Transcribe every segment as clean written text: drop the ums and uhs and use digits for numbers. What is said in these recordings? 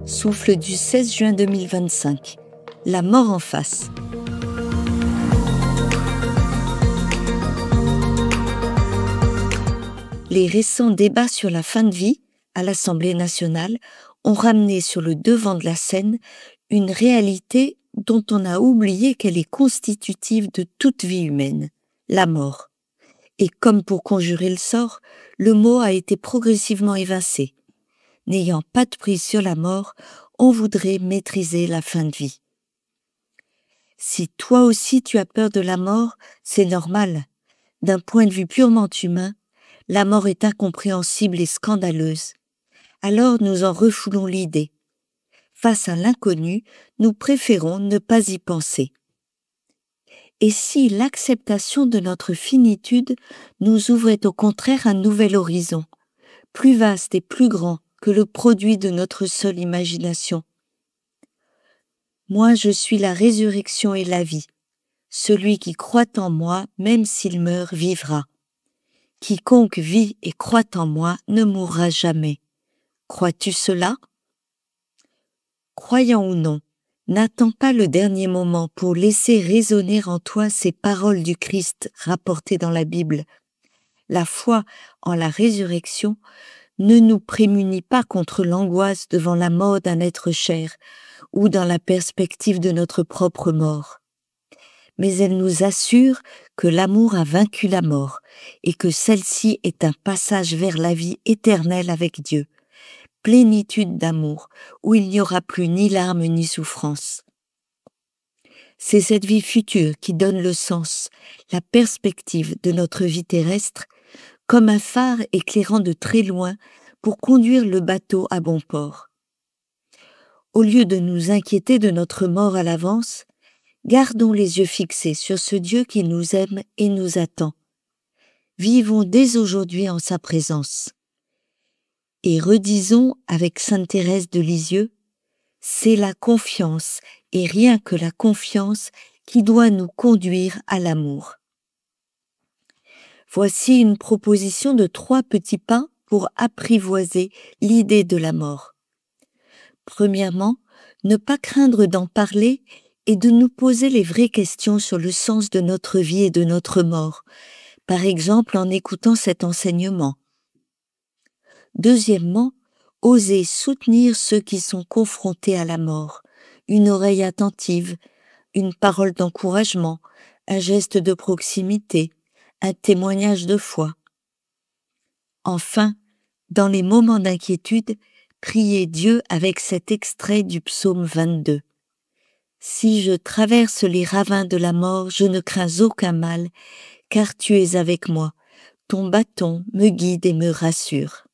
Souffle du 16 juin 2025. La mort en face. Les récents débats sur la fin de vie à l'Assemblée nationale ont ramené sur le devant de la scène une réalité dont on a oublié qu'elle est constitutive de toute vie humaine, la mort. Et comme pour conjurer le sort, le mot a été progressivement évincé. N'ayant pas de prise sur la mort, on voudrait maîtriser la fin de vie. Si toi aussi tu as peur de la mort, c'est normal. D'un point de vue purement humain, la mort est incompréhensible et scandaleuse. Alors nous en refoulons l'idée. Face à l'inconnu, nous préférons ne pas y penser. Et si l'acceptation de notre finitude nous ouvrait au contraire un nouvel horizon, plus vaste et plus grand que le produit de notre seule imagination? Moi, je suis la résurrection et la vie. Celui qui croit en moi, même s'il meurt, vivra. Quiconque vit et croit en moi ne mourra jamais. Crois-tu cela? Croyant ou non, n'attends pas le dernier moment pour laisser résonner en toi ces paroles du Christ rapportées dans la Bible. La foi en la résurrection ne nous prémunit pas contre l'angoisse devant la mort d'un être cher ou dans la perspective de notre propre mort. Mais elle nous assure que l'amour a vaincu la mort et que celle-ci est un passage vers la vie éternelle avec Dieu, plénitude d'amour où il n'y aura plus ni larmes ni souffrance. C'est cette vie future qui donne le sens, la perspective de notre vie terrestre, comme un phare éclairant de très loin pour conduire le bateau à bon port. Au lieu de nous inquiéter de notre mort à l'avance, gardons les yeux fixés sur ce Dieu qui nous aime et nous attend. Vivons dès aujourd'hui en sa présence. Et redisons avec sainte Thérèse de Lisieux, c'est la confiance et rien que la confiance qui doit nous conduire à l'amour. Voici une proposition de 3 petits pas pour apprivoiser l'idée de la mort. Premièrement, ne pas craindre d'en parler et de nous poser les vraies questions sur le sens de notre vie et de notre mort, par exemple en écoutant cet enseignement. Deuxièmement, oser soutenir ceux qui sont confrontés à la mort, une oreille attentive, une parole d'encouragement, un geste de proximité, un témoignage de foi. Enfin, dans les moments d'inquiétude, priez Dieu avec cet extrait du psaume 22. Si je traverse les ravins de la mort, je ne crains aucun mal, car tu es avec moi. Ton bâton me guide et me rassure.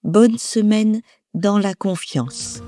Bonne semaine dans la confiance.